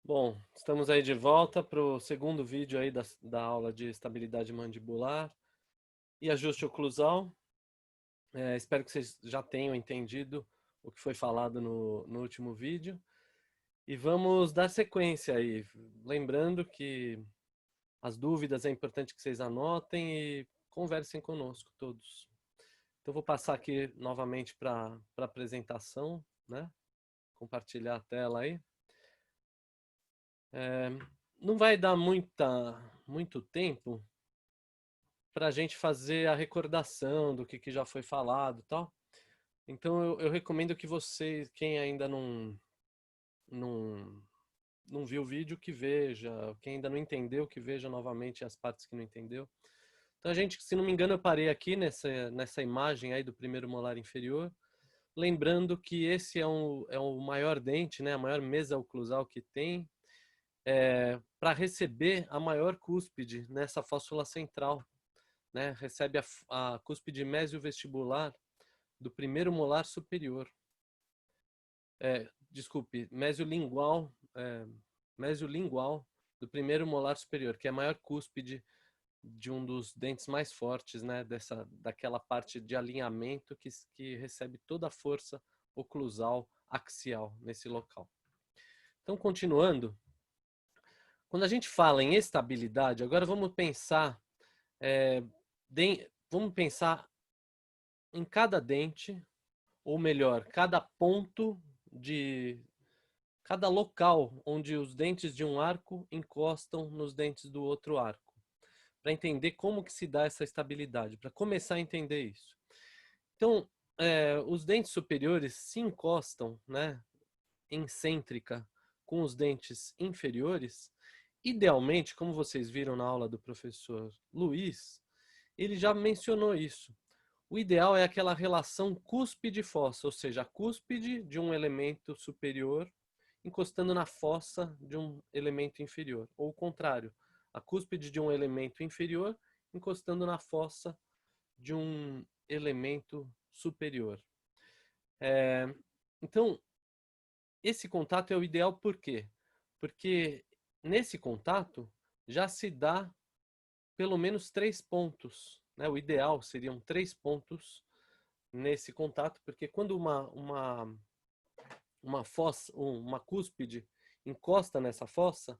Bom, estamos aí de volta para o segundo vídeo aí da aula de estabilidade mandibular e ajuste oclusal. Espero que vocês já tenham entendido o que foi falado no último vídeo. E vamos dar sequência aí, lembrando que as dúvidas é importante que vocês anotem e conversem conosco todos. Então vou passar aqui novamente para a apresentação, né? Compartilhar a tela aí. Não vai dar muito tempo para a gente fazer a recordação do que já foi falado e tal. Então eu recomendo que vocês, quem ainda não, não viu o vídeo, que veja. Quem ainda não entendeu, que veja novamente as partes que não entendeu. Então a gente, se não me engano, eu parei aqui nessa imagem aí do primeiro molar inferior, lembrando que esse é o maior dente, né, a maior mesa oclusal que tem, para receber a maior cúspide nessa fóssula central, né, recebe a cúspide mesiovestibular do primeiro molar superior. Desculpe, mesiolingual do primeiro molar superior, que é a maior cúspide de um dos dentes mais fortes, né, daquela parte de alinhamento que recebe toda a força oclusal axial nesse local. Então, continuando, quando a gente fala em estabilidade, agora vamos pensar, vamos pensar em cada dente, ou melhor, cada ponto cada local onde os dentes de um arco encostam nos dentes do outro arco, para entender como que se dá essa estabilidade, para começar a entender isso. Então, os dentes superiores se encostam, né, em cêntrica com os dentes inferiores. Idealmente, como vocês viram na aula do professor Luiz, ele já mencionou isso. O ideal é aquela relação cúspide-fossa, ou seja, a cúspide de um elemento superior encostando na fossa de um elemento inferior, ou o contrário, a cúspide de um elemento inferior encostando na fossa de um elemento superior. Então, esse contato é o ideal por quê? Porque nesse contato já se dá pelo menos 3 pontos, né? O ideal seriam 3 pontos nesse contato, porque quando uma cúspide encosta nessa fossa,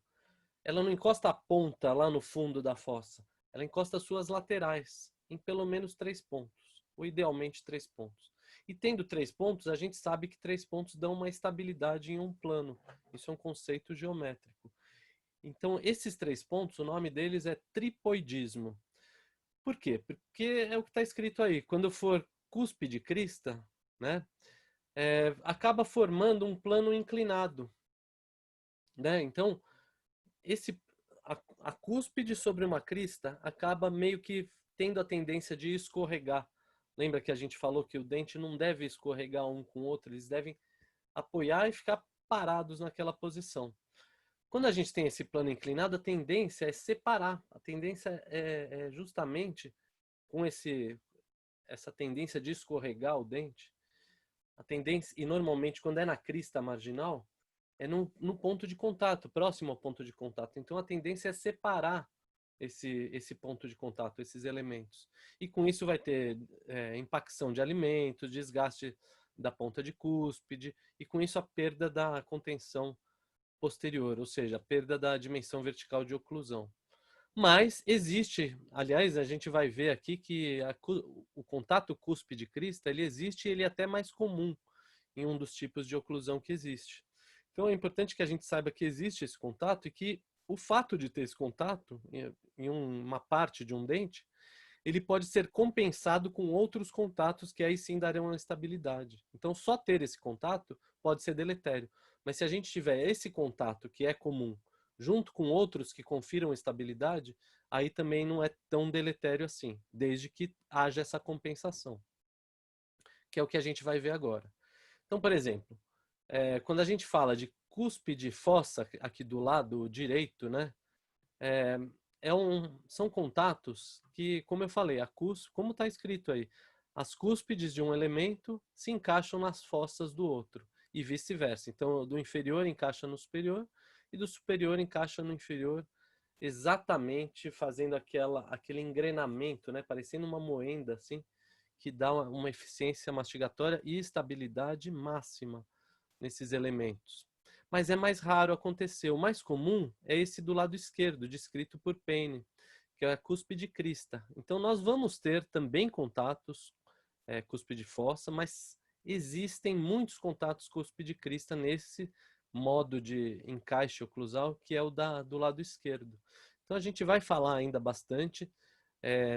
ela não encosta a ponta lá no fundo da fossa, ela encosta as suas laterais em pelo menos 3 pontos, ou idealmente 3 pontos. E tendo 3 pontos, a gente sabe que 3 pontos dão uma estabilidade em um plano. Isso é um conceito geométrico. Então, esses 3 pontos, o nome deles é tripoidismo. Por quê? Porque é o que está escrito aí. Quando for cúspide crista, né, acaba formando um plano inclinado, né? Então, a cúspide sobre uma crista acaba meio que tendo a tendência de escorregar. Lembra que a gente falou que o dente não deve escorregar um com o outro, eles devem apoiar e ficar parados naquela posição. Quando a gente tem esse plano inclinado, a tendência é separar. A tendência é justamente com essa tendência de escorregar o dente. A tendência, e normalmente quando é na crista marginal, é no ponto de contato, próximo ao ponto de contato. Então a tendência é separar esse ponto de contato, esses elementos. E com isso vai ter impacção de alimentos, desgaste da ponta de cúspide, e com isso a perda da contenção posterior, ou seja, a perda da dimensão vertical de oclusão. Mas existe, aliás, a gente vai ver aqui que o contato cúspide-crista, ele existe e ele é até mais comum em um dos tipos de oclusão que existe. Então é importante que a gente saiba que existe esse contato e que o fato de ter esse contato em uma parte de um dente, ele pode ser compensado com outros contatos que aí sim darão a estabilidade. Então só ter esse contato pode ser deletério. Mas se a gente tiver esse contato que é comum, junto com outros que confiram estabilidade, aí também não é tão deletério assim, desde que haja essa compensação, que é o que a gente vai ver agora. Então, por exemplo, quando a gente fala de cúspide fossa aqui do lado direito, né, é, são contatos que, como eu falei, como está escrito aí, as cúspides de um elemento se encaixam nas fossas do outro e vice-versa. Então, do inferior encaixa no superior e do superior encaixa no inferior, exatamente fazendo aquele engrenamento, né? Parecendo uma moenda, assim, que dá uma eficiência mastigatória e estabilidade máxima nesses elementos. Mas é mais raro acontecer. O mais comum é esse do lado esquerdo, descrito por Payne, que é a cúspide crista. Então, nós vamos ter também contatos cúspide fossa, mas existem muitos contatos cúspide crista nesse modo de encaixe oclusal, que é o do lado esquerdo. Então, a gente vai falar ainda bastante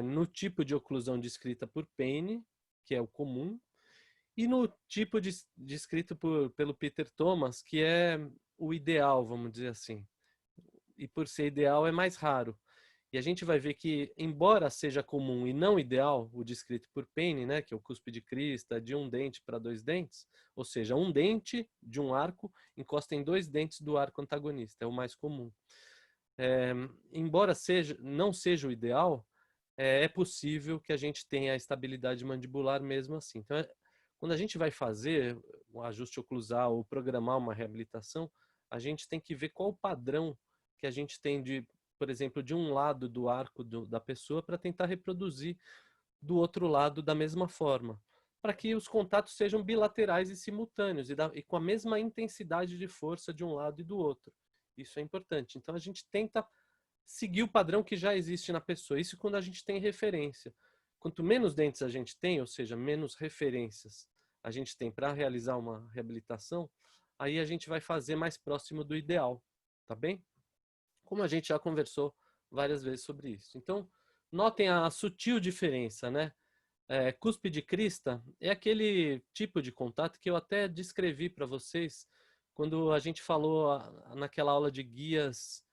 no tipo de oclusão descrita por Payne, que é o comum, e no tipo descrito pelo Peter Thomas, que é o ideal, vamos dizer assim. E por ser ideal é mais raro. E a gente vai ver que, embora seja comum e não ideal, o descrito por Payne, né, que é o cúspide crista de um dente para dois dentes, ou seja, um dente de um arco encosta em dois dentes do arco antagonista, é o mais comum. Embora não seja o ideal, é possível que a gente tenha a estabilidade mandibular mesmo assim. Então, quando a gente vai fazer um ajuste oclusal ou programar uma reabilitação, a gente tem que ver qual o padrão que a gente tem por exemplo, de um lado do arco da pessoa para tentar reproduzir do outro lado da mesma forma, para que os contatos sejam bilaterais e simultâneos e com a mesma intensidade de força de um lado e do outro. Isso é importante. Então a gente tenta seguir o padrão que já existe na pessoa. Isso quando a gente tem referência. Quanto menos dentes a gente tem, ou seja, menos referências a gente tem para realizar uma reabilitação, aí a gente vai fazer mais próximo do ideal, tá bem? Como a gente já conversou várias vezes sobre isso. Então, notem a sutil diferença, né? Cúspide crista é aquele tipo de contato que eu até descrevi para vocês quando a gente falou naquela aula de guias,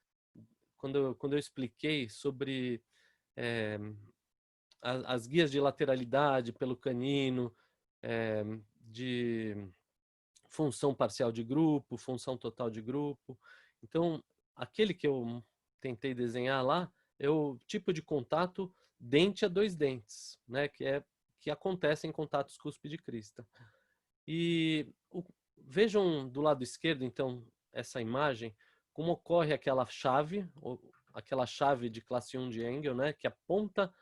quando eu expliquei sobre as guias de lateralidade pelo canino, é, de função parcial de grupo, função total de grupo. Então, aquele que eu tentei desenhar lá é o tipo de contato dente a dois dentes, né? Que acontece em contatos cúspide crista. E vejam do lado esquerdo, então, essa imagem, como ocorre aquela chave de classe 1 de Engel, né? Que a ponta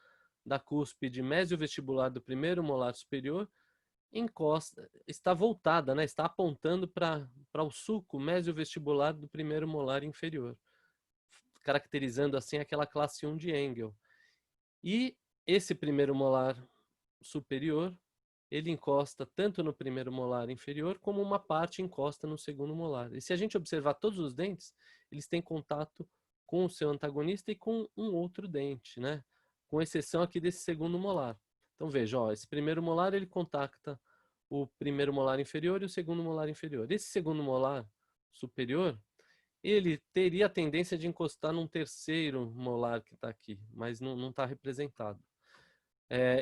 da cúspide mesiovestibular do primeiro molar superior está voltada, né? Está apontando para o sulco mesiovestibular do primeiro molar inferior, caracterizando assim aquela classe 1 de Engel. E esse primeiro molar superior, ele encosta tanto no primeiro molar inferior como uma parte encosta no segundo molar. E se a gente observar todos os dentes, eles têm contato com o seu antagonista e com um outro dente, né? Com exceção aqui desse segundo molar. Então veja, ó, esse primeiro molar ele contacta o primeiro molar inferior e o segundo molar inferior. Esse segundo molar superior, ele teria a tendência de encostar num terceiro molar que está aqui, mas não está representado.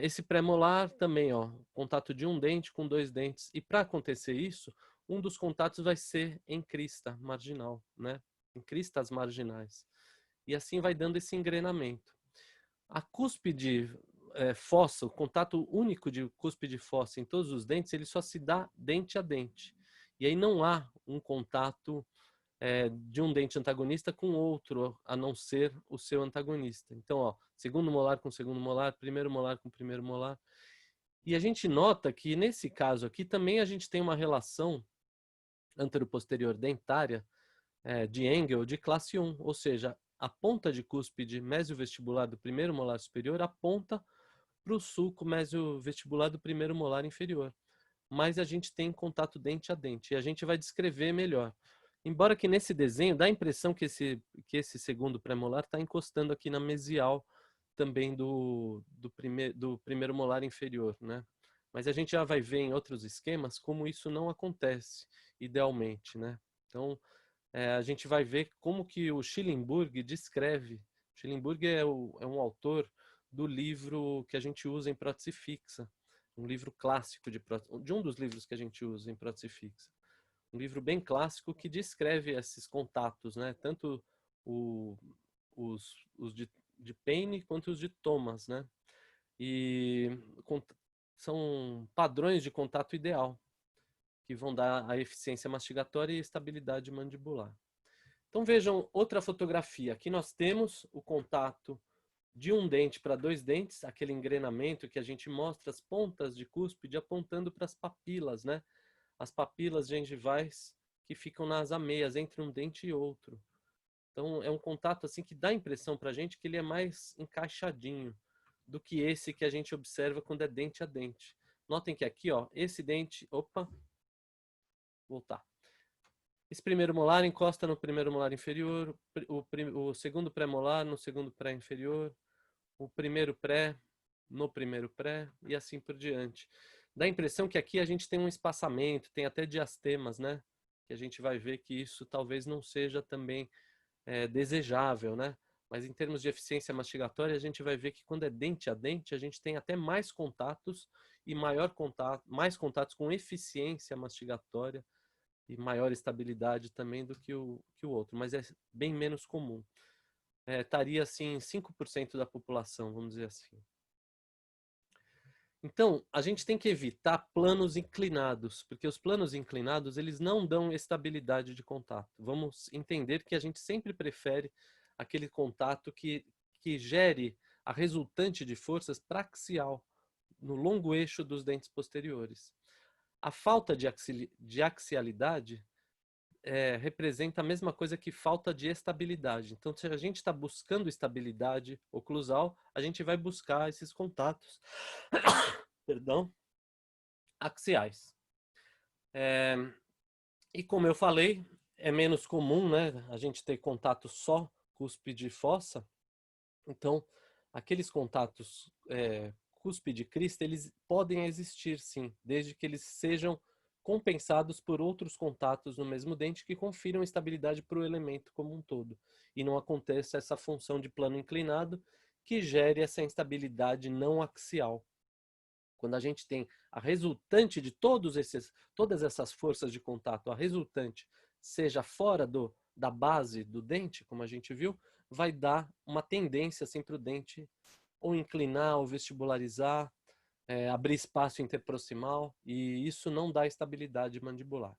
Esse pré-molar também, ó, contato de um dente com dois dentes. E para acontecer isso, um dos contatos vai ser em crista marginal, né? Em cristas marginais. E assim vai dando esse engrenamento. A cúspide fossa, o contato único de cúspide fossa em todos os dentes, ele só se dá dente a dente. E aí não há um contato de um dente antagonista com outro, a não ser o seu antagonista. Então, ó, segundo molar com segundo molar, primeiro molar com primeiro molar. E a gente nota que nesse caso aqui também a gente tem uma relação anteroposterior dentária de Engel de classe 1, ou seja, a ponta de cúspide mesiovestibular do primeiro molar superior aponta para o sulco mesiovestibular do primeiro molar inferior. Mas a gente tem contato dente a dente e a gente vai descrever melhor. Embora que nesse desenho dá a impressão que esse segundo premolar está encostando aqui na mesial também do primeiro molar inferior, né? Mas a gente já vai ver em outros esquemas como isso não acontece idealmente, né? Então, a gente vai ver como que o Schillingburg descreve. Schillingburg é um autor do livro que a gente usa em prótese fixa, um livro clássico de um dos livros que a gente usa em prótese fixa. Um livro bem clássico que descreve esses contatos, né? Tanto os de Payne quanto os de Thomas, né? E são padrões de contato ideal que vão dar a eficiência mastigatória e estabilidade mandibular. Então vejam outra fotografia. Aqui nós temos o contato de um dente para dois dentes, aquele engrenamento que a gente mostra as pontas de cúspide apontando para as papilas, né? As papilas gengivais que ficam nas ameias, entre um dente e outro. Então é um contato assim que dá a impressão para a gente que ele é mais encaixadinho do que esse que a gente observa quando é dente a dente. Notem que aqui, ó, esse dente, opa, voltar. Esse primeiro molar encosta no primeiro molar inferior, o segundo pré-molar no segundo pré-inferior, o primeiro pré no primeiro pré e assim por diante. Dá a impressão que aqui a gente tem um espaçamento, tem até diastemas, né? Que a gente vai ver que isso talvez não seja também desejável, né? Mas em termos de eficiência mastigatória, a gente vai ver que quando é dente a dente, a gente tem até mais contatos e mais contatos com eficiência mastigatória e maior estabilidade também do que o outro, mas é bem menos comum. Estaria assim 5% da população, vamos dizer assim. Então, a gente tem que evitar planos inclinados, porque os planos inclinados, eles não dão estabilidade de contato. Vamos entender que a gente sempre prefere aquele contato que gere a resultante de forças praxial no longo eixo dos dentes posteriores. A falta de axialidade representa a mesma coisa que falta de estabilidade. Então, se a gente está buscando estabilidade oclusal, a gente vai buscar esses contatos perdão, axiais. E como eu falei, é menos comum, né, a gente ter contato só cúspide e fossa. Então, aqueles contatos cúspide e crista, eles podem existir sim, desde que eles sejam compensados por outros contatos no mesmo dente que confiram estabilidade para o elemento como um todo. E não aconteça essa função de plano inclinado que gere essa instabilidade não axial. Quando a gente tem a resultante de todas essas forças de contato, a resultante seja fora da base do dente, como a gente viu, vai dar uma tendência assim, para o dente ou inclinar ou vestibularizar, abrir espaço interproximal, e isso não dá estabilidade mandibular.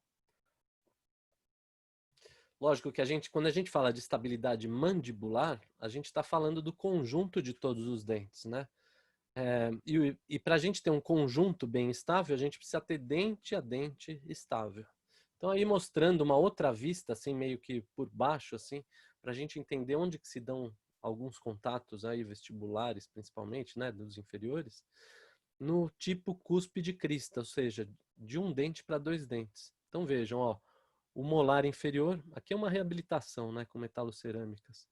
Lógico que quando a gente fala de estabilidade mandibular, a gente está falando do conjunto de todos os dentes, né? E para a gente ter um conjunto bem estável, a gente precisa ter dente a dente estável. Então aí mostrando uma outra vista, assim, meio que por baixo, assim, para a gente entender onde que se dão alguns contatos aí vestibulares, principalmente, né, dos inferiores, no tipo cúspide crista, ou seja, de um dente para dois dentes. Então vejam, ó, o molar inferior, aqui é uma reabilitação, né, com metalocerâmicas.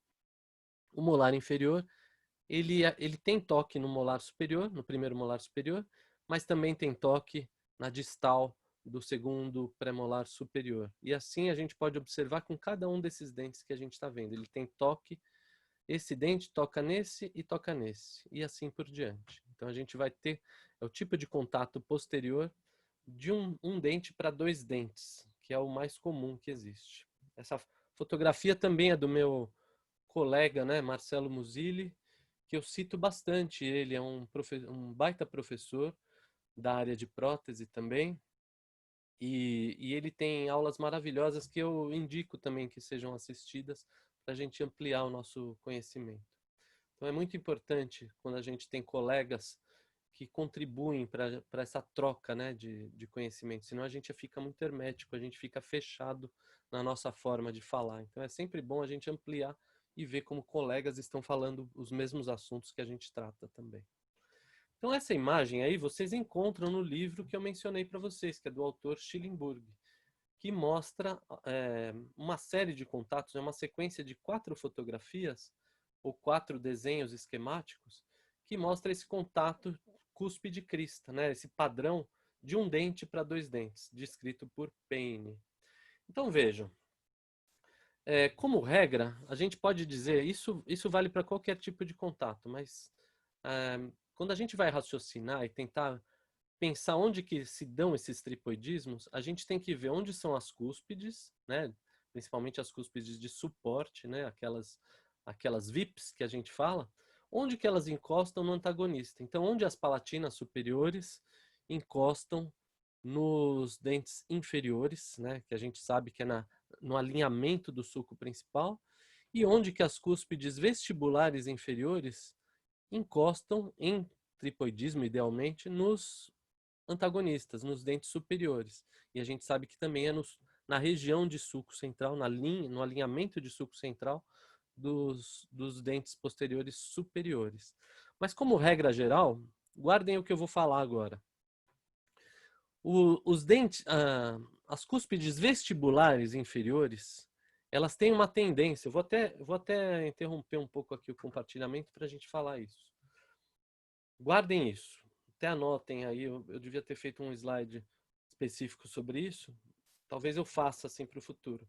O molar inferior ele tem toque no molar superior, no primeiro molar superior, mas também tem toque na distal do segundo premolar superior. E assim a gente pode observar com cada um desses dentes que a gente está vendo. Ele tem toque, esse dente toca nesse e toca nesse, e assim por diante. Então a gente vai ter o tipo de contato posterior de um dente para dois dentes, que é o mais comum que existe. Essa fotografia também é do meu colega, né, Marcelo Musilli, que eu cito bastante. Ele é um baita professor da área de prótese também, e ele tem aulas maravilhosas que eu indico também que sejam assistidas para a gente ampliar o nosso conhecimento. Então é muito importante quando a gente tem colegas que contribuem para essa troca, né, de conhecimento, senão a gente fica muito hermético, a gente fica fechado na nossa forma de falar. Então é sempre bom a gente ampliar e ver como colegas estão falando os mesmos assuntos que a gente trata também. Então essa imagem aí vocês encontram no livro que eu mencionei para vocês, que é do autor Schillingburg, que mostra uma série de contatos, é uma sequência de 4 fotografias ou 4 desenhos esquemáticos que mostra esse contato cúspide crista, né? Esse padrão de um dente para dois dentes, descrito por Payne. Então vejam, como regra, a gente pode dizer, isso vale para qualquer tipo de contato, mas quando a gente vai raciocinar e tentar pensar onde que se dão esses tripoidismos, a gente tem que ver onde são as cúspides, né? Principalmente as cúspides de suporte, né? Aquelas VIPs que a gente fala, onde que elas encostam no antagonista. Então, onde as palatinas superiores encostam nos dentes inferiores, né? Que a gente sabe que é no alinhamento do sulco principal, e onde que as cúspides vestibulares inferiores encostam em tripoidismo, idealmente, nos antagonistas, nos dentes superiores. E a gente sabe que também é na região de sulco central, no alinhamento de sulco central dos dentes posteriores superiores. Mas como regra geral, guardem o que eu vou falar agora. Os dentes, as cúspides vestibulares inferiores, elas têm uma tendência. Eu vou até interromper um pouco aqui o compartilhamento para a gente falar isso. Guardem isso. Até anotem aí. Eu devia ter feito um slide específico sobre isso. Talvez eu faça assim para o futuro.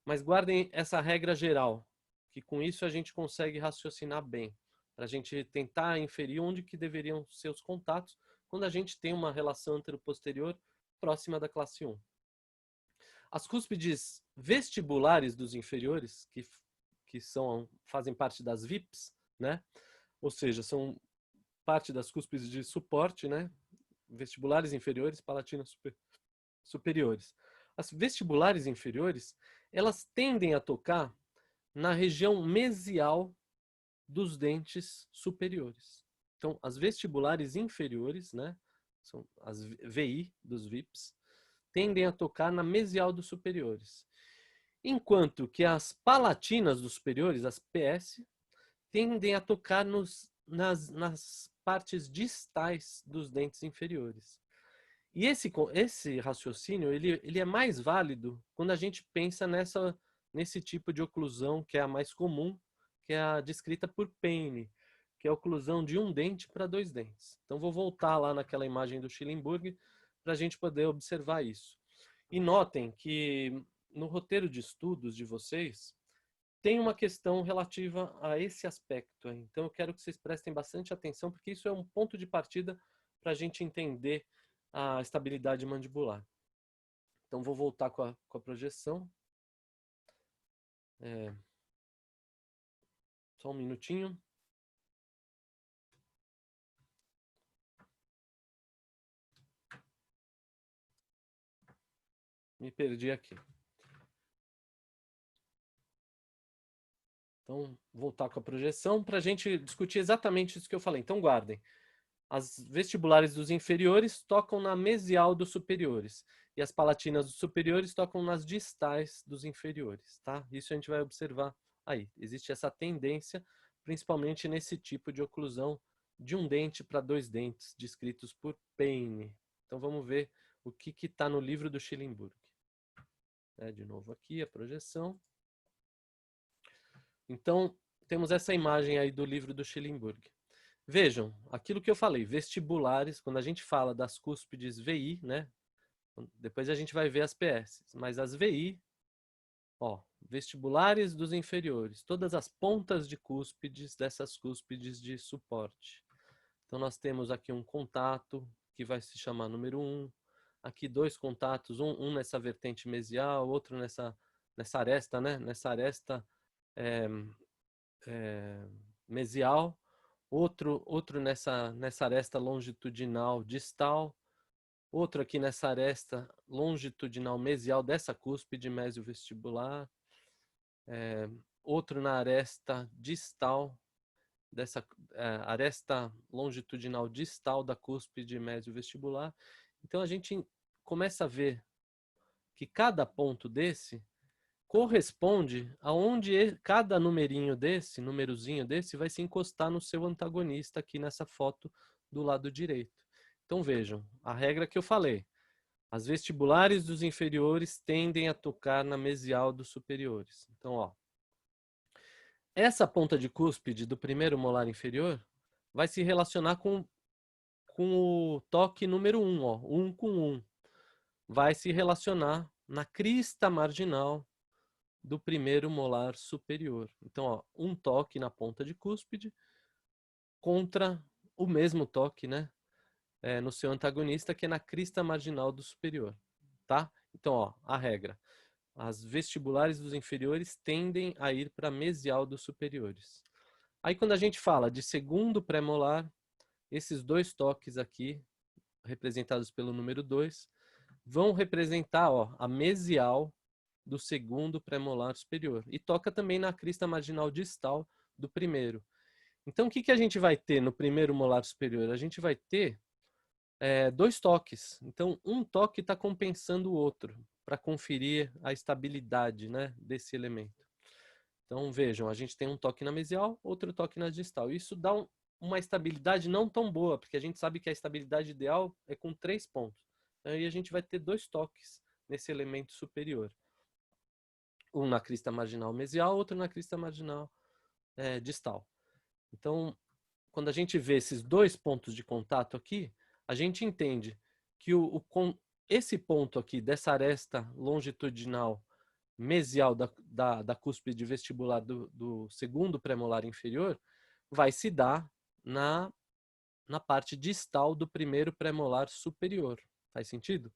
Mas guardem essa regra geral, que com isso a gente consegue raciocinar bem, para a gente tentar inferir onde que deveriam ser os contatos quando a gente tem uma relação anteroposterior próxima da classe 1. As cúspides vestibulares dos inferiores, que fazem parte das VIPs, né? Ou seja, são parte das cúspides de suporte, né? Vestibulares inferiores, palatinas superiores. As vestibulares inferiores, elas tendem a tocar na região mesial dos dentes superiores. Então, as vestibulares inferiores, né, são as VI dos VIPs, tendem a tocar na mesial dos superiores. Enquanto que as palatinas dos superiores, as PS, tendem a tocar nas partes distais dos dentes inferiores. E esse raciocínio ele é mais válido quando a gente pensa nesse tipo de oclusão, que é a mais comum, que é a descrita por Payne, que é a oclusão de um dente para dois dentes. Então, vou voltar lá naquela imagem do Schillingburg para a gente poder observar isso. E notem que no roteiro de estudos de vocês, tem uma questão relativa a esse aspecto. Então, eu quero que vocês prestem bastante atenção, porque isso é um ponto de partida para a gente entender a estabilidade mandibular. Então, vou voltar com a projeção. Só um minutinho. Me perdi aqui. Então, voltar com a projeção para a gente discutir exatamente isso que eu falei. Então, guardem. As vestibulares dos inferiores tocam na mesial dos superiores. E as palatinas dos superiores tocam nas distais dos inferiores, tá? Isso a gente vai observar aí. Existe essa tendência, principalmente nesse tipo de oclusão de um dente para dois dentes, descritos por Payne. Então, vamos ver o que está no livro do Schillingburg. De novo aqui, a projeção. Então, temos essa imagem aí do livro do Schillingburg. Vejam, aquilo que eu falei, vestibulares, quando a gente fala das cúspides VI, né? Depois a gente vai ver as PS, mas as VI, ó, vestibulares dos inferiores, todas as pontas de cúspides dessas cúspides de suporte. Então nós temos aqui um contato que vai se chamar número 1, aqui dois contatos, um nessa vertente mesial, outro nessa aresta, né? Nessa aresta mesial, outro nessa aresta longitudinal distal, outro aqui nessa aresta longitudinal mesial dessa cúspide mesiovestibular, outro na aresta distal, dessa aresta longitudinal distal da cúspide mesiovestibular. Então a gente começa a ver que cada ponto desse corresponde aonde cada numerinho desse, númerozinho desse, vai se encostar no seu antagonista aqui nessa foto do lado direito. Então vejam, a regra que eu falei. As vestibulares dos inferiores tendem a tocar na mesial dos superiores. Então, ó, essa ponta de cúspide do primeiro molar inferior vai se relacionar com o toque número 1, ó, 1 com 1. Vai se relacionar na crista marginal do primeiro molar superior. Então, ó, um toque na ponta de cúspide contra o mesmo toque, né, no seu antagonista, que é na crista marginal do superior, tá? Então, ó, a regra. As vestibulares dos inferiores tendem a ir para a mesial dos superiores. Aí, quando a gente fala de segundo pré-molar, esses dois toques aqui, representados pelo número 2, vão representar, ó, a mesial do segundo premolar superior. E toca também na crista marginal distal do primeiro. Então, o que a gente vai ter no primeiro molar superior? A gente vai ter dois toques. Então, um toque está compensando o outro para conferir a estabilidade, né, desse elemento. Então, vejam, a gente tem um toque na mesial, outro toque na distal. Isso dá uma estabilidade não tão boa, porque a gente sabe que a estabilidade ideal é com 3 pontos. Aí a gente vai ter 2 toques nesse elemento superior. Um na crista marginal mesial, outro na crista marginal distal. Então, quando a gente vê esses 2 pontos de contato aqui, a gente entende que esse ponto aqui, dessa aresta longitudinal mesial da cúspide vestibular do segundo premolar inferior, vai se dar na parte distal do primeiro premolar superior. Faz sentido?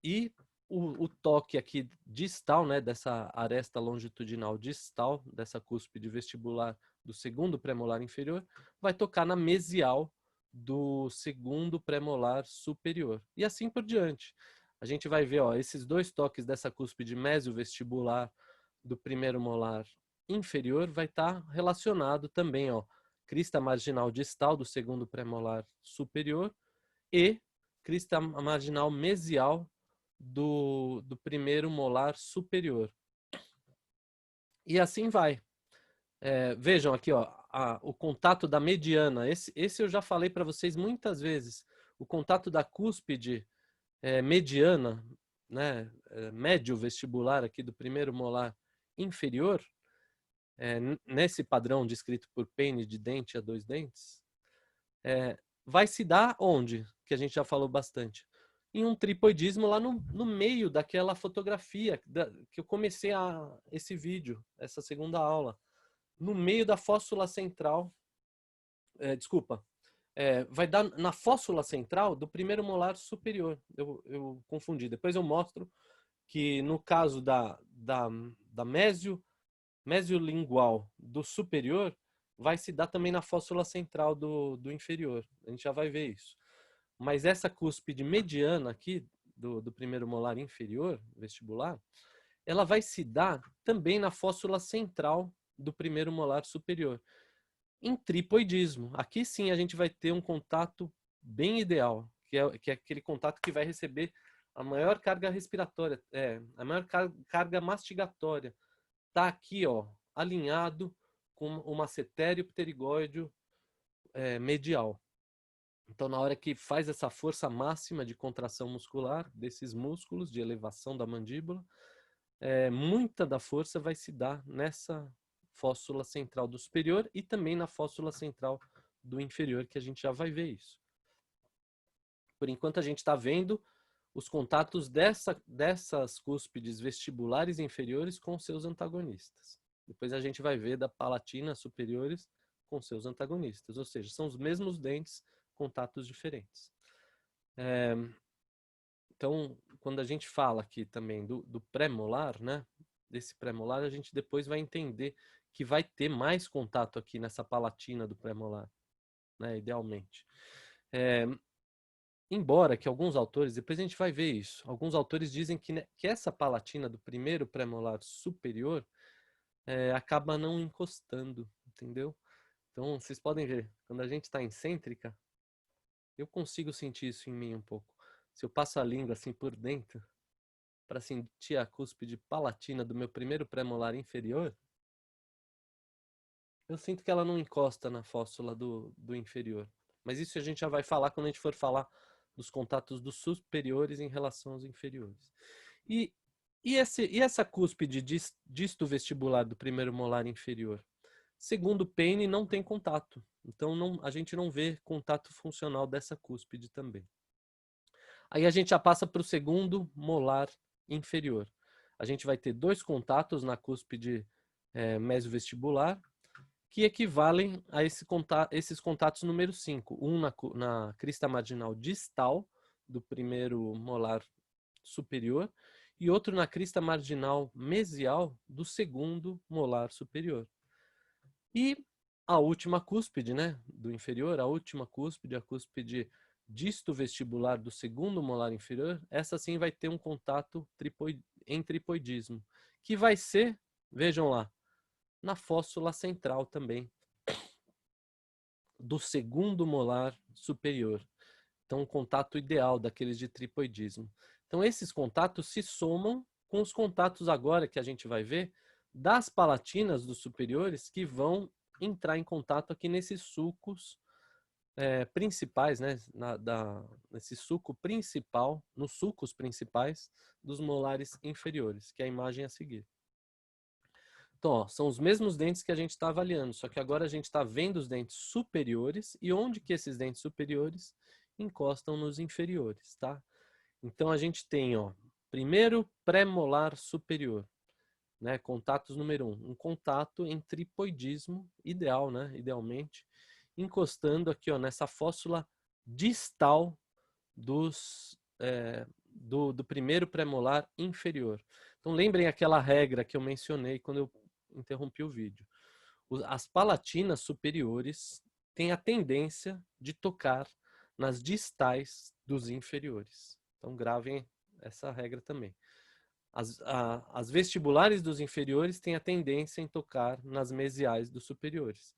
E o toque aqui distal, né, dessa aresta longitudinal distal, dessa cúspide vestibular do segundo premolar inferior, vai tocar na mesial do segundo premolar superior. E assim por diante. A gente vai ver, ó, esses 2 toques dessa cúspide mesio-vestibular do primeiro molar inferior vai estar relacionado também, ó, crista marginal distal do segundo premolar superior e crista marginal mesial do primeiro molar superior. E assim vai. Vejam aqui, ó, o contato da mediana. Esse eu já falei para vocês muitas vezes. O contato da cúspide mediana, né, médio vestibular aqui do primeiro molar inferior, nesse padrão descrito por Payne de dente a 2 dentes, vai se dar onde? Que a gente já falou bastante. Em um tripoidismo lá no meio daquela fotografia que eu comecei esse vídeo, essa segunda aula. No meio da fóssula central, vai dar na fóssula central do primeiro molar superior. Eu confundi. Depois eu mostro que no caso da mesiolingual do superior, vai se dar também na fóssula central do inferior. A gente já vai ver isso. Mas essa cúspide mediana aqui, do primeiro molar inferior, vestibular, ela vai se dar também na fóssula central do primeiro molar superior. Em tripoidismo. Aqui sim a gente vai ter um contato bem ideal, que é aquele contato que vai receber a maior carga respiratória, a maior carga mastigatória. Está aqui, ó, alinhado com o massetério pterigóideo medial. Então, na hora que faz essa força máxima de contração muscular desses músculos, de elevação da mandíbula, muita da força vai se dar nessa fóssula central do superior e também na fóssula central do inferior, que a gente já vai ver isso. Por enquanto, a gente está vendo os contatos dessas cúspides vestibulares inferiores com seus antagonistas. Depois a gente vai ver da palatina superiores com seus antagonistas, ou seja, são os mesmos dentes, contatos diferentes. Então, quando a gente fala aqui também do pré-molar, né, desse pré-molar, a gente depois vai entender que vai ter mais contato aqui nessa palatina do pré-molar, né, idealmente. Embora que alguns autores, depois a gente vai ver isso, alguns autores dizem que essa palatina do primeiro pré-molar superior acaba não encostando, entendeu? Então, vocês podem ver, quando a gente está excêntrica, eu consigo sentir isso em mim um pouco. Se eu passo a língua assim por dentro, para sentir a cúspide palatina do meu primeiro pré-molar inferior, eu sinto que ela não encosta na fóssula do inferior. Mas isso a gente já vai falar quando a gente for falar dos contatos dos superiores em relação aos inferiores. E essa cúspide disto vestibular do primeiro molar inferior? Segundo Payne, não tem contato. Então, a gente não vê contato funcional dessa cúspide também. Aí a gente já passa para o segundo molar inferior. A gente vai ter 2 contatos na cúspide mesovestibular, que equivalem a esses contatos número 5. Um na crista marginal distal do primeiro molar superior e outro na crista marginal mesial do segundo molar superior. E a última cúspide, né, do inferior, a última cúspide, a cúspide disto vestibular do segundo molar inferior, essa sim vai ter um contato em tripoidismo, que vai ser, vejam lá, na fóssula central também, do segundo molar superior. Então, um contato ideal daqueles de tripoidismo. Então, esses contatos se somam com os contatos agora que a gente vai ver das palatinas dos superiores que vão entrar em contato aqui nesses sulcos principais, né? Nesse sulco principal, nos sulcos principais dos molares inferiores, que é a imagem a seguir. Então, ó, são os mesmos dentes que a gente está avaliando, só que agora a gente está vendo os dentes superiores e onde que esses dentes superiores encostam nos inferiores, tá? Então a gente tem, ó, primeiro pré-molar superior, né? Contatos número 1, um contato em tripoidismo ideal, né? Idealmente, encostando aqui, ó, nessa fóssula distal do primeiro pré-molar inferior. Então lembrem aquela regra que eu mencionei quando eu interrompi o vídeo. As palatinas superiores têm a tendência de tocar nas distais dos inferiores. Então gravem essa regra também. As vestibulares dos inferiores têm a tendência em tocar nas mesiais dos superiores.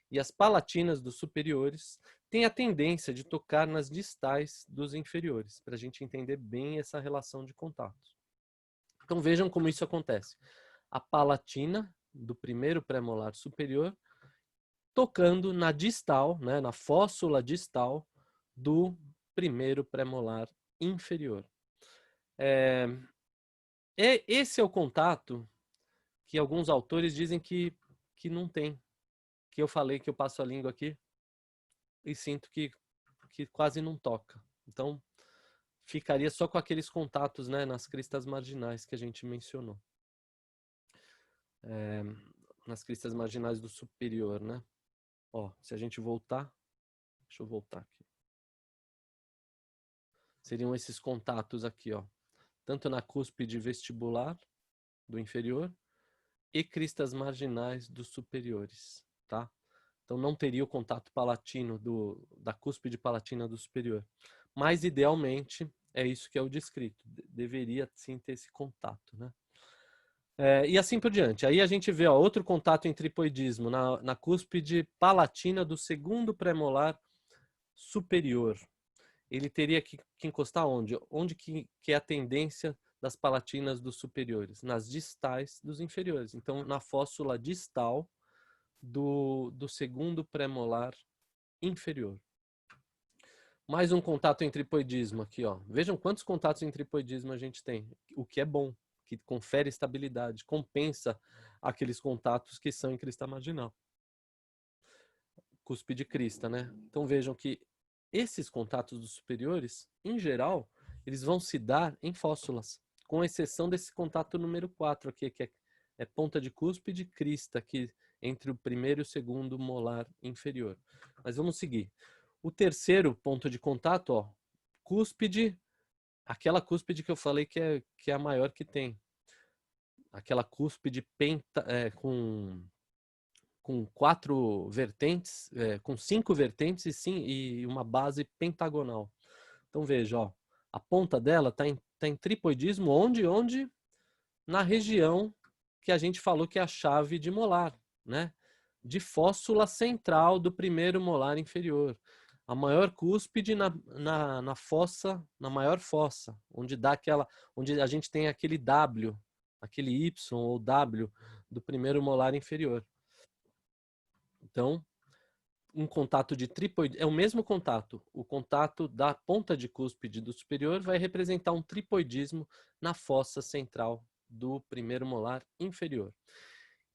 E as palatinas dos superiores têm a tendência de tocar nas distais dos inferiores, para a gente entender bem essa relação de contatos. Então vejam como isso acontece. A palatina do primeiro pré-molar superior tocando na distal, né, na fóssula distal do primeiro pré-molar inferior. Esse é o contato que alguns autores dizem que não tem. Que eu falei que eu passo a língua aqui e sinto que quase não toca. Então, ficaria só com aqueles contatos, né, nas cristas marginais que a gente mencionou. Nas cristas marginais do superior, né? Ó, se a gente voltar, deixa eu voltar aqui. Seriam esses contatos aqui, ó. Tanto na cúspide vestibular do inferior e cristas marginais dos superiores, tá? Então não teria o contato palatino da cúspide palatina do superior. Mas idealmente é isso que é o descrito. Deveria sim ter esse contato, né? E assim por diante. Aí a gente vê, ó, outro contato em tripoidismo na cúspide palatina do segundo premolar superior. Ele teria que encostar onde? Onde que é a tendência das palatinas dos superiores? Nas distais dos inferiores. Então, na fóssula distal do segundo premolar inferior. Mais um contato em tripoidismo aqui, ó. Vejam quantos contatos em tripoidismo a gente tem. O que é bom, que confere estabilidade, compensa aqueles contatos que são em crista marginal. Cúspide crista, né? Então vejam que esses contatos dos superiores, em geral, eles vão se dar em fóssulas, com exceção desse contato número 4 aqui, que é ponta de cúspide crista, aqui entre o primeiro e o segundo molar inferior. Mas vamos seguir. O terceiro ponto de contato, ó, cúspide, aquela cúspide que eu falei que é a maior que tem. Aquela cúspide com 4 vertentes, com 5 vertentes e uma base pentagonal. Então veja, ó, a ponta dela está em tripoidismo, onde? Na região que a gente falou que é a chave de molar, né? De fóssula central do primeiro molar inferior. A maior cúspide na fossa, na maior fossa, onde a gente tem aquele W, aquele Y ou W do primeiro molar inferior. Então, um contato de tripoidismo é o mesmo contato. O contato da ponta de cúspide do superior vai representar um tripoidismo na fossa central do primeiro molar inferior.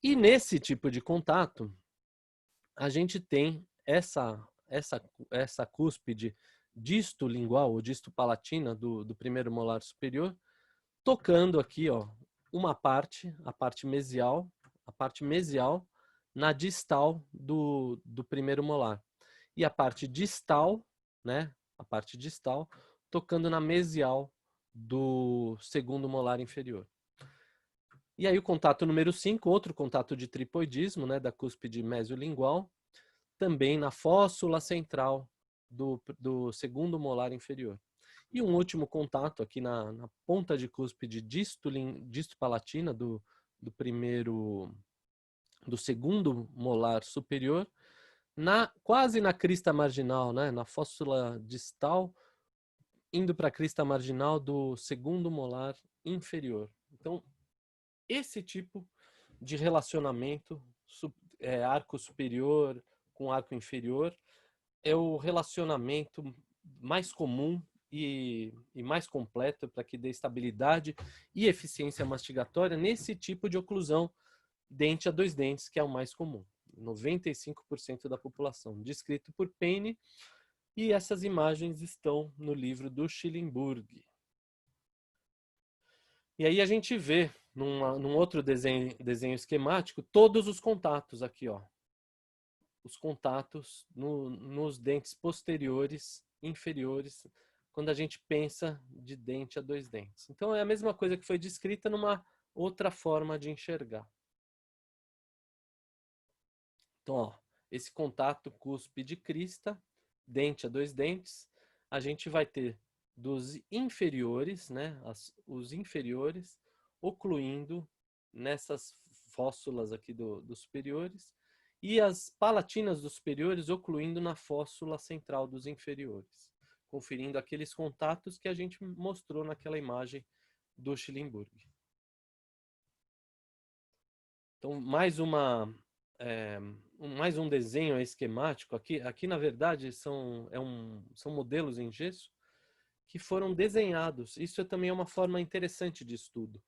E nesse tipo de contato, a gente tem essa cúspide disto-lingual ou disto-palatina do primeiro molar superior, tocando aqui, ó, a parte mesial na distal do primeiro molar. E a parte distal, né? A parte distal, tocando na mesial do segundo molar inferior. E aí o contato número 5, outro contato de tripoidismo, né? Da cúspide mesiolingual, também na fóssula central do segundo molar inferior. E um último contato aqui na ponta de cúspide disto-palatina do segundo molar superior, quase na crista marginal, né, na fóssula distal, indo para a crista marginal do segundo molar inferior. Então, esse tipo de relacionamento, arco superior com arco inferior, é o relacionamento mais comum e mais completo para que dê estabilidade e eficiência mastigatória nesse tipo de oclusão dente a dois dentes, que é o mais comum. 95% da população, descrito por Payne, e essas imagens estão no livro do Schillingburg. E aí a gente vê, num outro desenho esquemático, todos os contatos aqui, ó. Os contatos nos dentes posteriores, inferiores, quando a gente pensa de dente a dois dentes. Então é a mesma coisa que foi descrita numa outra forma de enxergar. Então, ó, esse contato cúspide-crista, dente a dois dentes, a gente vai ter dos inferiores, né, os inferiores, ocluindo nessas fóssulas aqui dos superiores, e as palatinas dos superiores ocluindo na fóssula central dos inferiores, conferindo aqueles contatos que a gente mostrou naquela imagem do Schillingburg. Então, mais um desenho esquemático. Aqui na verdade, são modelos em gesso que foram desenhados. Isso também é uma forma interessante de estudo.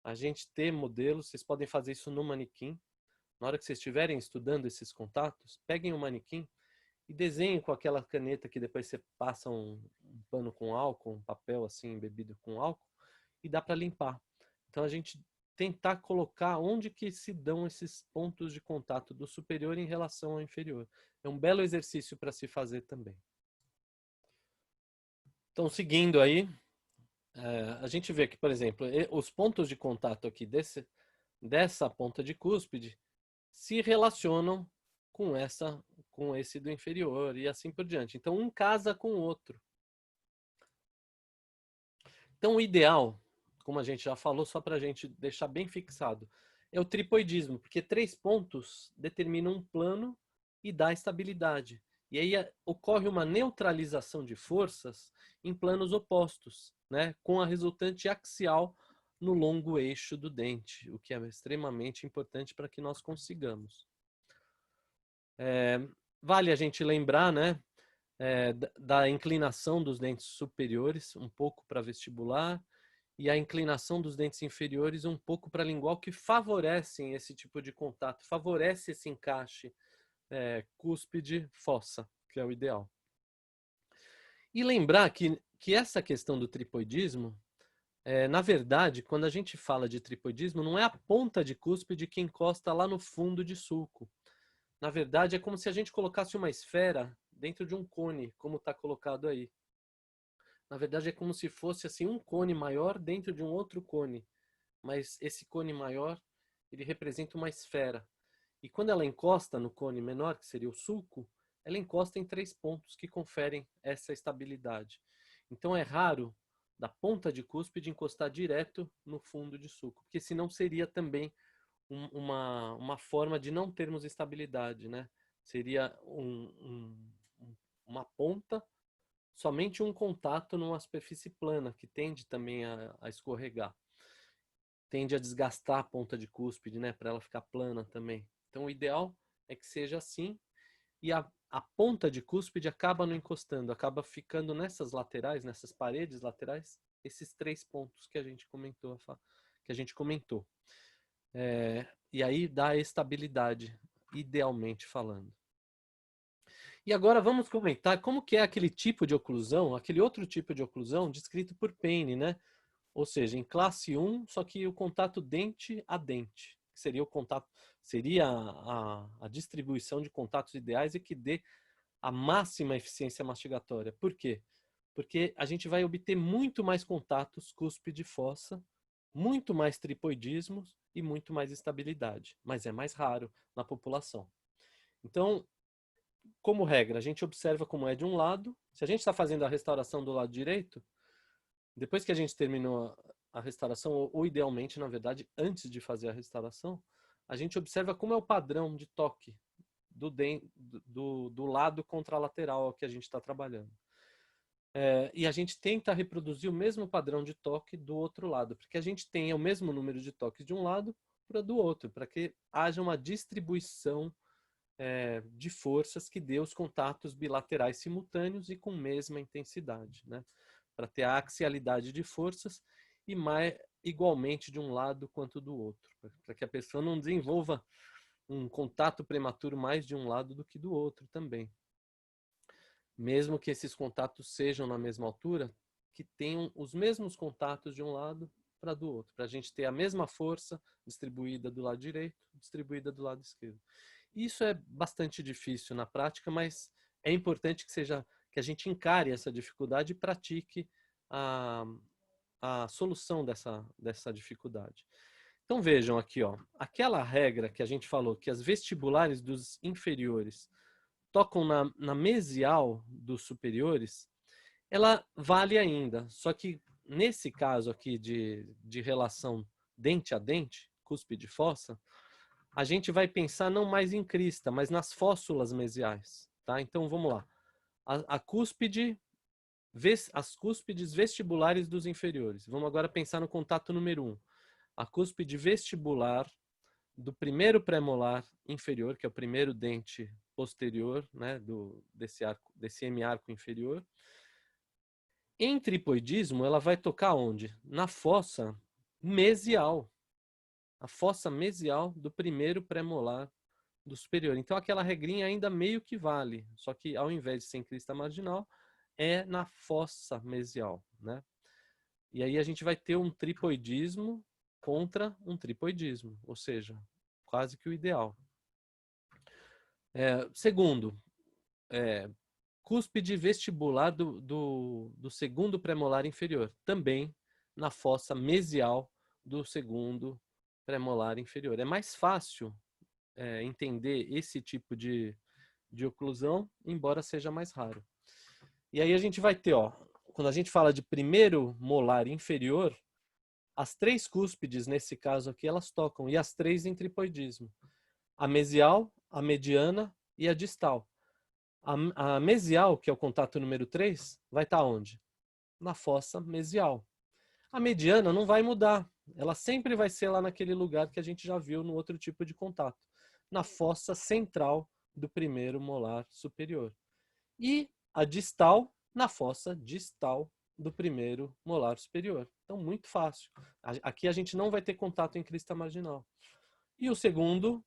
A gente ter modelos, vocês podem fazer isso no manequim. Na hora que vocês estiverem estudando esses contatos, peguem o manequim e desenhem com aquela caneta que depois você passa um pano com álcool, um papel assim embebido com álcool, e dá para limpar. Então a gente tentar colocar onde que se dão esses pontos de contato do superior em relação ao inferior. É um belo exercício para se fazer também. Então, seguindo aí, a gente vê que, por exemplo, os pontos de contato aqui dessa ponta de cúspide se relacionam com esse do inferior e assim por diante. Então, um casa com o outro. Então, o ideal, como a gente já falou, só para a gente deixar bem fixado, é o tripoidismo, porque 3 pontos determinam um plano e dá estabilidade. E aí ocorre uma neutralização de forças em planos opostos, né, com a resultante axial no longo eixo do dente, o que é extremamente importante para que nós consigamos. Vale a gente lembrar, né, da inclinação dos dentes superiores, um pouco para vestibular, e a inclinação dos dentes inferiores um pouco para lingual, que favorecem esse tipo de contato, favorece esse encaixe cúspide-fossa, que é o ideal. E lembrar que essa questão do tripoidismo, na verdade, quando a gente fala de tripoidismo, não é a ponta de cúspide que encosta lá no fundo de sulco. Na verdade, é como se a gente colocasse uma esfera dentro de um cone, como está colocado aí. Na verdade, é como se fosse assim um cone maior dentro de um outro cone. Mas esse cone maior, ele representa uma esfera. E quando ela encosta no cone menor, que seria o sulco, ela encosta em 3 pontos que conferem essa estabilidade. Então é raro da ponta de cúspide encostar direto no fundo de sulco, porque senão seria também uma forma de não termos estabilidade, né? Seria uma ponta, somente um contato numa superfície plana, que tende também a escorregar. Tende a desgastar a ponta de cúspide, né? Para ela ficar plana também. Então o ideal é que seja assim, e a ponta de cúspide acaba não encostando, acaba ficando nessas laterais, nessas paredes laterais, esses 3 pontos que a gente comentou. E aí dá estabilidade, idealmente falando. E agora vamos comentar como que é aquele tipo de oclusão, aquele outro tipo de oclusão descrito por Payne, né? Ou seja, em classe 1, só que o contato dente a dente, que seria o contato, seria a distribuição de contatos ideais e que dê a máxima eficiência mastigatória. Por quê? Porque a gente vai obter muito mais contatos cúspide-fossa, muito mais tripoidismos e muito mais estabilidade, mas é mais raro na população. Então, como regra, a gente observa como é de um lado. Se a gente está fazendo a restauração do lado direito, Depois que a gente terminou a restauração, ou idealmente, na verdade, antes de fazer a restauração, a gente observa como é o padrão de toque do lado contralateral que a gente está trabalhando. E a gente tenta reproduzir o mesmo padrão de toque do outro lado, porque a gente tenha o mesmo número de toques de um lado para do outro, para que haja uma distribuição de forças que dê os contatos bilaterais simultâneos e com mesma intensidade, né? Para ter a axialidade de forças e mais igualmente de um lado quanto do outro, para que a pessoa não desenvolva um contato prematuro mais de um lado do que do outro também. Mesmo que esses contatos sejam na mesma altura, que tenham os mesmos contatos de um lado para do outro, para a gente ter a mesma força distribuída do lado direito, distribuída do lado esquerdo. Isso é bastante difícil na prática, mas é importante que a gente encare essa dificuldade e pratique a solução dessa dificuldade. Então vejam aqui, ó, aquela regra que a gente falou, que as vestibulares dos inferiores tocam na mesial dos superiores, ela vale ainda. Só que nesse caso aqui de relação dente a dente, cúspide e fossa, a gente vai pensar não mais em crista, mas nas fóssulas mesiais. Tá? Então vamos lá. As cúspides vestibulares dos inferiores. Vamos agora pensar no contato número 1. A cúspide vestibular do primeiro premolar inferior, que é o primeiro dente posterior, né, desse hemiarco inferior. Em tripoidismo, ela vai tocar onde? Na fossa mesial. A fossa mesial do primeiro premolar do superior. Então, aquela regrinha ainda meio que vale, só que ao invés de ser em crista marginal, é na fossa mesial, né? E aí a gente vai ter um tripoidismo contra um tripoidismo, ou seja, quase que o ideal. Segundo, cúspide vestibular do segundo premolar inferior, também na fossa mesial do segundo premolar inferior. É mais fácil entender esse tipo de oclusão, embora seja mais raro. E aí a gente vai ter, ó, quando a gente fala de primeiro molar inferior, as três cúspides, nesse caso aqui, elas tocam, e as três em tripoidismo. A mesial, a mediana e a distal. A mesial, que é o contato número 3, vai estar onde? Na fossa mesial. A mediana não vai mudar. Ela sempre vai ser lá naquele lugar que a gente já viu no outro tipo de contato. Na fossa central do primeiro molar superior. E a distal, na fossa distal do primeiro molar superior. Então, muito fácil. Aqui a gente não vai ter contato em crista marginal. E o segundo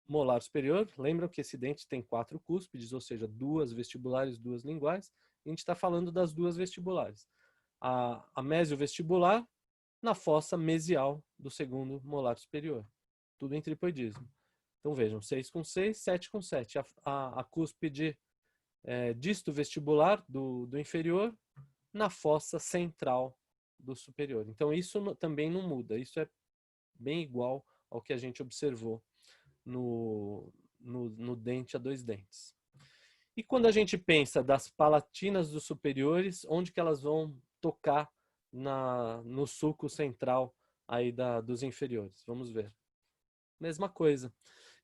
molar superior, lembram que esse dente tem 4 cúspides, ou seja, 2 vestibulares, 2 linguais. A gente está falando das 2 vestibulares. A mesiovestibular na fossa mesial do segundo molar superior. Tudo em tripoidismo. Então vejam, 6 com 6, 7 com 7. A cúspide disto vestibular do inferior na fossa central do superior. Então isso também não muda. Isso é bem igual ao que a gente observou no dente a 2 dentes. E quando a gente pensa das palatinas dos superiores, onde que elas vão tocar no sulco central aí dos inferiores? Vamos ver. Mesma coisa.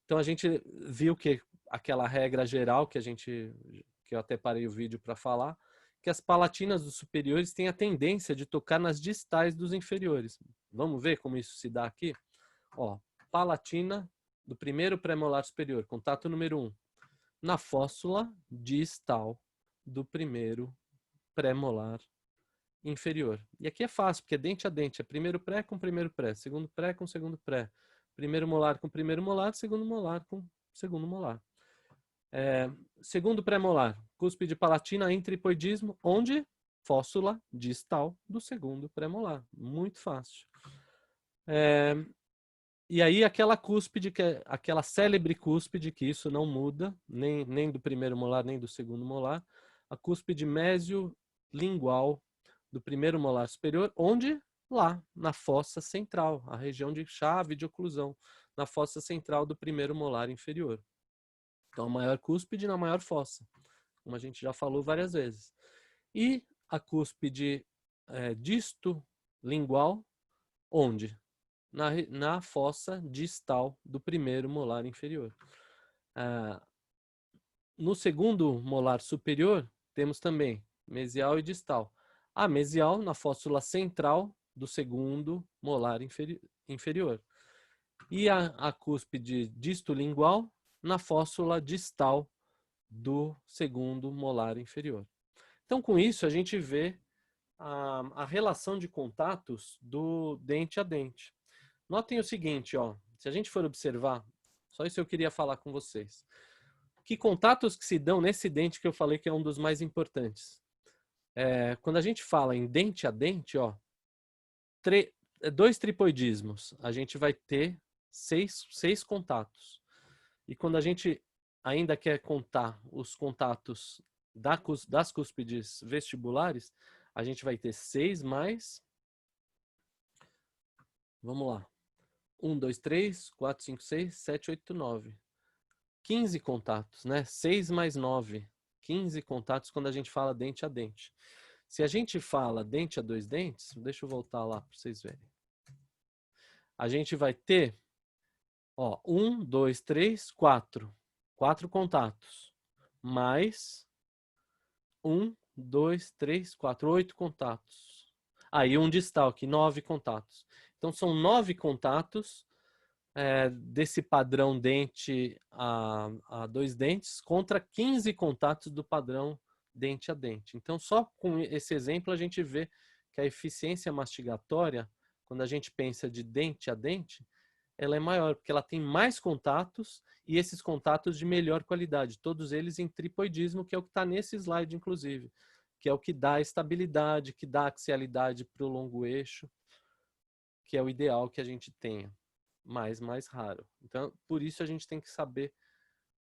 Então a gente viu que aquela regra geral que eu até parei o vídeo para falar, que as palatinas dos superiores têm a tendência de tocar nas distais dos inferiores. Vamos ver como isso se dá aqui? Ó, palatina do primeiro premolar superior, contato número 1, na fóssula distal do primeiro premolar inferior. E aqui é fácil, porque é dente a dente, é primeiro pré com primeiro pré, segundo pré com segundo pré, primeiro molar com primeiro molar, segundo molar com segundo molar. Segundo pré-molar, cúspide palatina em tripoidismo, onde? Fóssula distal do segundo pré-molar. Muito fácil. E aí aquela cúspide, aquela célebre cúspide, que isso não muda, nem do primeiro molar, nem do segundo molar, a cúspide mesio-lingual do primeiro molar superior, onde? Lá, na fossa central, a região de chave de oclusão, na fossa central do primeiro molar inferior. Então, a maior cúspide na maior fossa, como a gente já falou várias vezes. E a cúspide disto lingual, onde? Na fossa distal do primeiro molar inferior. No segundo molar superior, temos também mesial e distal. A mesial na fóssula central do segundo molar inferior. E a cúspide distolingual na fóssula distal do segundo molar inferior. Então, com isso, a gente vê a relação de contatos do dente a dente. Notem o seguinte, ó, se a gente for observar, só isso eu queria falar com vocês. Que contatos que se dão nesse dente que eu falei que é um dos mais importantes? Quando a gente fala em dente a dente, ó, 2 tripoidismos, a gente vai ter 6 contatos. E quando a gente ainda quer contar os contatos das cúspides vestibulares, a gente vai ter 6 mais... Vamos lá. 1, 2, 3, 4, 5, 6, 7, 8, 9. 15 contatos, né? 6 mais 9. 15 contatos quando a gente fala dente a dente. Se a gente fala dente a 2 dentes, deixa eu voltar lá para vocês verem. A gente vai ter, ó, 1, 2, 3, 4. 4 contatos. Mais 1, 2, 3, 4, 8 contatos. Aí um distal aqui, 9 contatos. Então são 9 contatos desse padrão dente a 2 dentes contra 15 contatos do padrão dente a dente. Então, só com esse exemplo a gente vê que a eficiência mastigatória, quando a gente pensa de dente a dente, ela é maior, porque ela tem mais contatos e esses contatos de melhor qualidade, todos eles em tripoidismo, que é o que está nesse slide, inclusive, que é o que dá estabilidade, que dá axialidade para o longo eixo, que é o ideal que a gente tenha. Mais raro. Então, por isso a gente tem que saber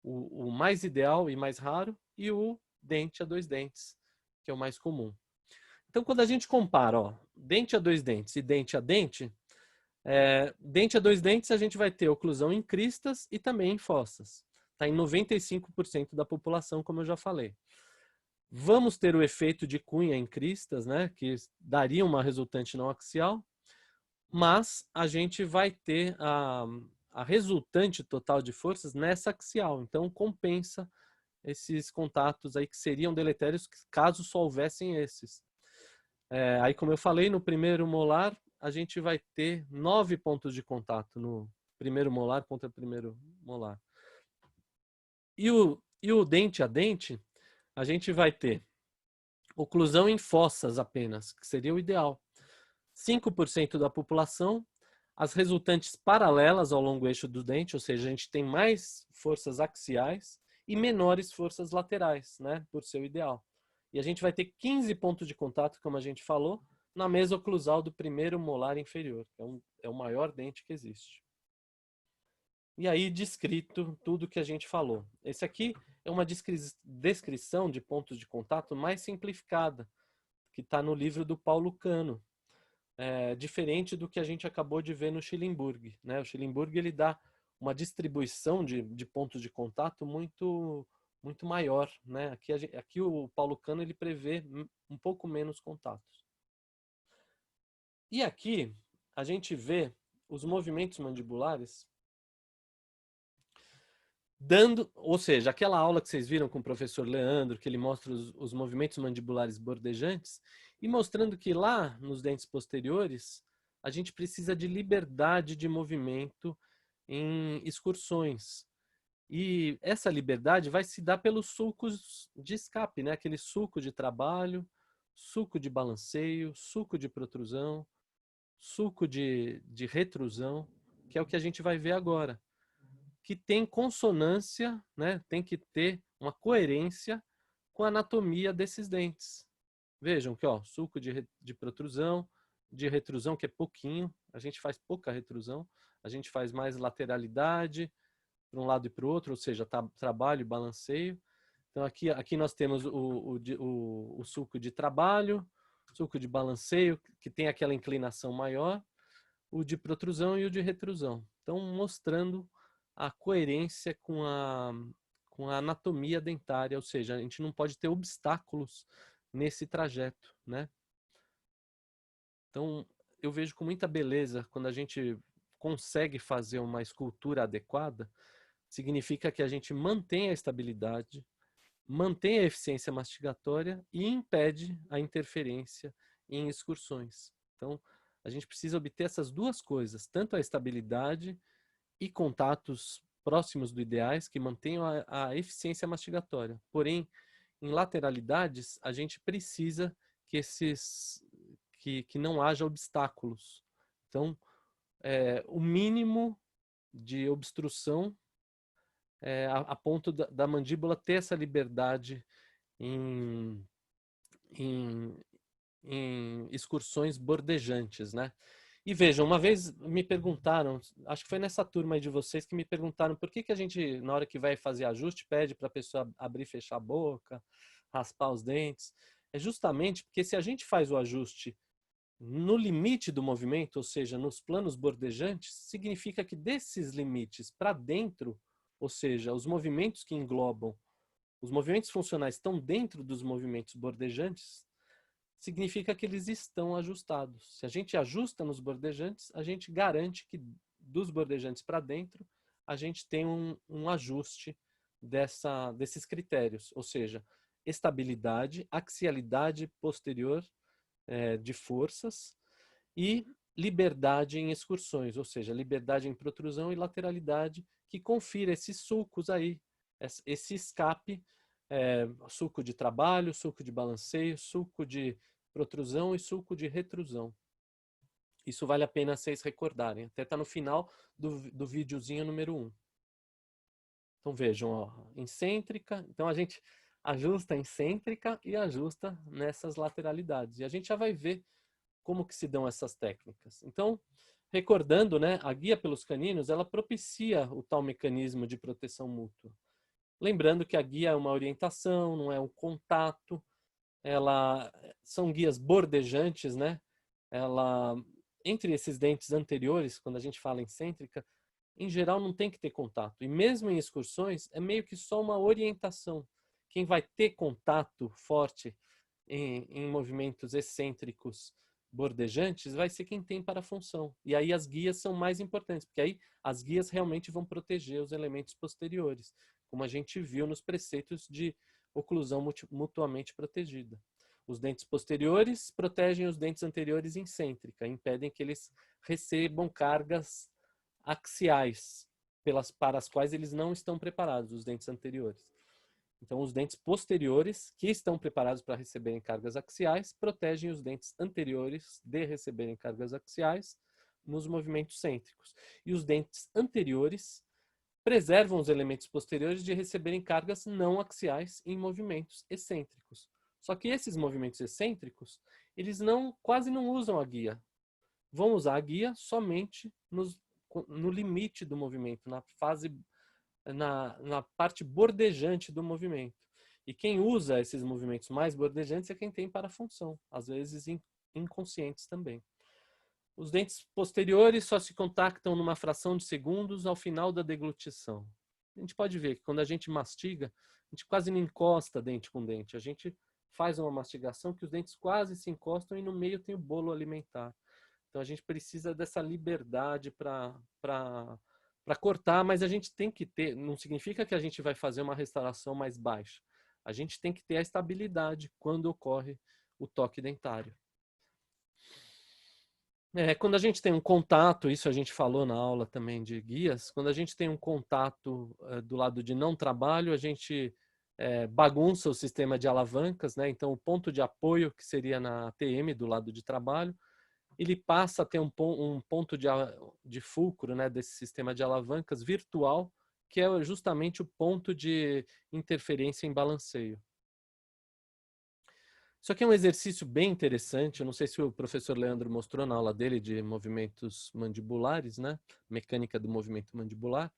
o mais ideal e mais raro e o dente a 2 dentes, que é o mais comum. Então, quando a gente compara, ó, dente a 2 dentes e dente a dente, dente a 2 dentes a gente vai ter oclusão em cristas e também em fossas. Está em 95% da população, como eu já falei. Vamos ter o efeito de cunha em cristas, né, que daria uma resultante não axial, mas a gente vai ter a resultante total de forças nessa axial. Então, compensa esses contatos aí que seriam deletérios caso só houvessem esses. Aí, como eu falei, no primeiro molar, a gente vai ter 9 pontos de contato no primeiro molar contra o primeiro molar. E o dente a dente, a gente vai ter oclusão em fossas apenas, que seria o ideal. 5% da população, as resultantes paralelas ao longo eixo do dente, ou seja, a gente tem mais forças axiais e menores forças laterais, né, por ser o ideal. E a gente vai ter 15 pontos de contato, como a gente falou, na mesa oclusal do primeiro molar inferior, que é o maior dente que existe. E aí, descrito tudo que a gente falou. Esse aqui é uma descrição de pontos de contato mais simplificada, que está no livro do Paulo Cano. Diferente do que a gente acabou de ver no Schillingburg, né? O Schillingburg ele dá uma distribuição de pontos de contato muito maior, né? Aqui o Paulo Cano ele prevê um pouco menos contatos. E aqui a gente vê os movimentos mandibulares dando, ou seja, aquela aula que vocês viram com o professor Leandro, que ele mostra os movimentos mandibulares bordejantes, e mostrando que lá nos dentes posteriores a gente precisa de liberdade de movimento em excursões. E essa liberdade vai se dar pelos sulcos de escape, né? Aquele sulco de trabalho, sulco de balanceio, sulco de protrusão, sulco de retrusão, que é o que a gente vai ver agora. Que tem consonância, né? Tem que ter uma coerência com a anatomia desses dentes. Vejam que, ó, sulco de protrusão, de retrusão, que é pouquinho, a gente faz pouca retrusão, a gente faz mais lateralidade para um lado e para o outro, ou seja, trabalho e balanceio. Então aqui nós temos o sulco de trabalho, sulco de balanceio, que tem aquela inclinação maior, o de protrusão e o de retrusão. Então, mostrando a coerência com a anatomia dentária, ou seja, a gente não pode ter obstáculos nesse trajeto, né? Então, eu vejo com muita beleza quando a gente consegue fazer uma escultura adequada, significa que a gente mantém a estabilidade, mantém a eficiência mastigatória e impede a interferência em excursões. Então, a gente precisa obter essas duas coisas, tanto a estabilidade e contatos próximos do ideais que mantenham a eficiência mastigatória. Porém, em lateralidades, a gente precisa que que não haja obstáculos. Então, o mínimo de obstrução a ponto da mandíbula ter essa liberdade em, em, em excursões bordejantes, né? E vejam, uma vez me perguntaram, acho que foi nessa turma aí de vocês que me perguntaram por que que a gente, na hora que vai fazer ajuste, pede para a pessoa abrir e fechar a boca, raspar os dentes. É justamente porque se a gente faz o ajuste no limite do movimento, ou seja, nos planos bordejantes, significa que desses limites para dentro, ou seja, os movimentos que englobam, os movimentos funcionais estão dentro dos movimentos bordejantes, significa que eles estão ajustados. Se a gente ajusta nos bordejantes, a gente garante que dos bordejantes para dentro, a gente tem um ajuste desses critérios, ou seja, estabilidade, axialidade posterior de forças e liberdade em excursões, ou seja, liberdade em protrusão e lateralidade, que confira esses sulcos aí, esse escape, sulco de trabalho, sulco de balanceio, sulco de protrusão e sulco de retrusão. Isso vale a pena vocês recordarem. Até está no final do videozinho número 1. Então vejam, ó, incêntrica. Então a gente ajusta a incêntrica e ajusta nessas lateralidades. E a gente já vai ver como que se dão essas técnicas. Então, recordando, né, a guia pelos caninos, ela propicia o tal mecanismo de proteção mútua. Lembrando que a guia é uma orientação, não é um contato. São guias bordejantes, né? Entre esses dentes anteriores, quando a gente fala excêntrica, em geral não tem que ter contato. E mesmo em excursões, é meio que só uma orientação. Quem vai ter contato forte em movimentos excêntricos bordejantes vai ser quem tem parafunção. E aí as guias são mais importantes, porque aí as guias realmente vão proteger os elementos posteriores, como a gente viu nos preceitos de oclusão mutuamente protegida. Os dentes posteriores protegem os dentes anteriores incêntrica, impedem que eles recebam cargas axiais para as quais eles não estão preparados, os dentes anteriores. Então, os dentes posteriores, que estão preparados para receberem cargas axiais, protegem os dentes anteriores de receberem cargas axiais nos movimentos cêntricos. E os dentes anteriores preservam os elementos posteriores de receberem cargas não axiais em movimentos excêntricos. Só que esses movimentos excêntricos, eles quase não usam a guia. Vão usar a guia somente no limite do movimento, na parte bordejante do movimento. E quem usa esses movimentos mais bordejantes é quem tem parafunção, às vezes inconscientes também. Os dentes posteriores só se contactam numa fração de segundos ao final da deglutição. A gente pode ver que quando a gente mastiga, a gente quase não encosta dente com dente. A gente faz uma mastigação que os dentes quase se encostam e no meio tem o bolo alimentar. Então a gente precisa dessa liberdade para cortar, mas a gente tem que ter, não significa que a gente vai fazer uma restauração mais baixa. A gente tem que ter a estabilidade quando ocorre o toque dentário. Quando a gente tem um contato, isso a gente falou na aula também de guias, quando a gente tem um contato do lado de não trabalho, a gente bagunça o sistema de alavancas, né? Então o ponto de apoio, que seria na ATM do lado de trabalho, ele passa a ter um ponto de fulcro, né, desse sistema de alavancas virtual, que é justamente o ponto de interferência em balanceio. Isso aqui é um exercício bem interessante, eu não sei se o professor Leandro mostrou na aula dele de movimentos mandibulares, né? Mecânica do movimento mandibular.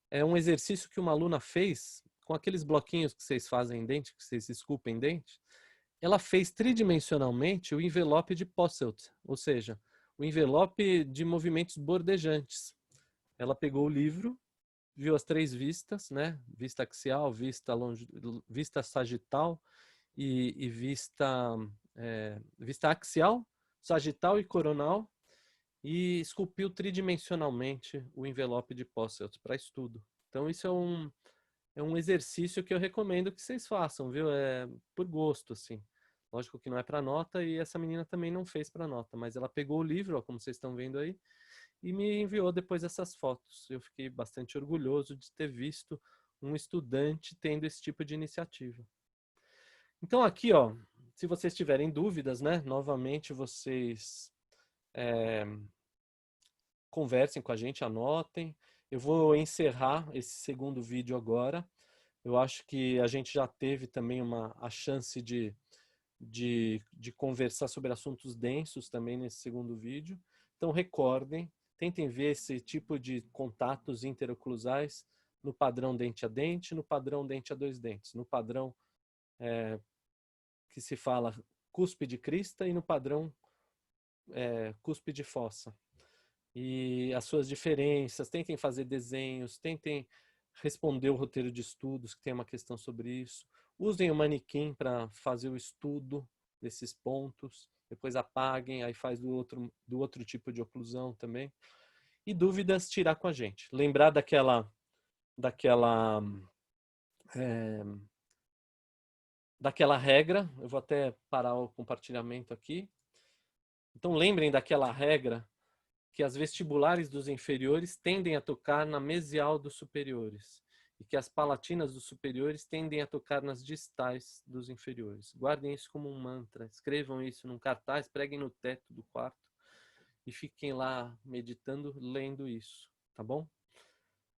É um exercício que uma aluna fez com aqueles bloquinhos que vocês fazem em dente, que vocês esculpem em dente. Ela fez tridimensionalmente o envelope de Posselt, ou seja, o envelope de movimentos bordejantes. Ela pegou o livro, viu as 3 vistas, né? Vista axial, vista sagital e vista axial, sagital e coronal, e esculpiu tridimensionalmente o envelope de Posselt para estudo. Então isso é um exercício que eu recomendo que vocês façam, viu? É por gosto, assim. Lógico que não é para nota, e essa menina também não fez para nota, mas ela pegou o livro, ó, como vocês estão vendo aí, e me enviou depois essas fotos. Eu fiquei bastante orgulhoso de ter visto um estudante tendo esse tipo de iniciativa. Então aqui, ó, se vocês tiverem dúvidas, né, novamente vocês conversem com a gente, anotem. Eu vou encerrar esse segundo vídeo agora. Eu acho que a gente já teve também a chance de conversar sobre assuntos densos também nesse segundo vídeo. Então recordem, tentem ver esse tipo de contatos interoclusais no padrão dente a dente, no padrão dente a dois dentes, no padrão que se fala cúspide crista e no padrão cúspide fossa. E as suas diferenças, tentem fazer desenhos, tentem responder o roteiro de estudos, que tem uma questão sobre isso. Usem o manequim para fazer o estudo desses pontos, depois apaguem, aí faz do outro tipo de oclusão também. E dúvidas, tirar com a gente. Lembrar daquela regra, eu vou até parar o compartilhamento aqui. Então lembrem daquela regra que as vestibulares dos inferiores tendem a tocar na mesial dos superiores e que as palatinas dos superiores tendem a tocar nas distais dos inferiores. Guardem isso como um mantra, escrevam isso num cartaz, preguem no teto do quarto e fiquem lá meditando, lendo isso, tá bom?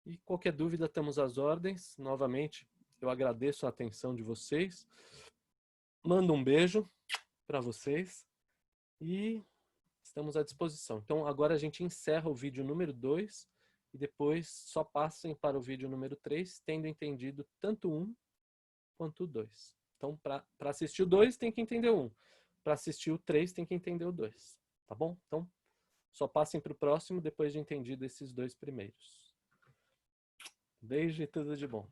E qualquer dúvida, estamos às ordens. Novamente, eu agradeço a atenção de vocês. Mando um beijo para vocês e estamos à disposição. Então, agora a gente encerra o vídeo número 2 e depois só passem para o vídeo número 3, tendo entendido tanto um quanto o 2. Então, para assistir o 2, tem que entender o 1. Para assistir o 3, tem que entender o 2. Tá bom? Então, só passem para o próximo depois de entendido esses dois primeiros. Beijo e tudo de bom.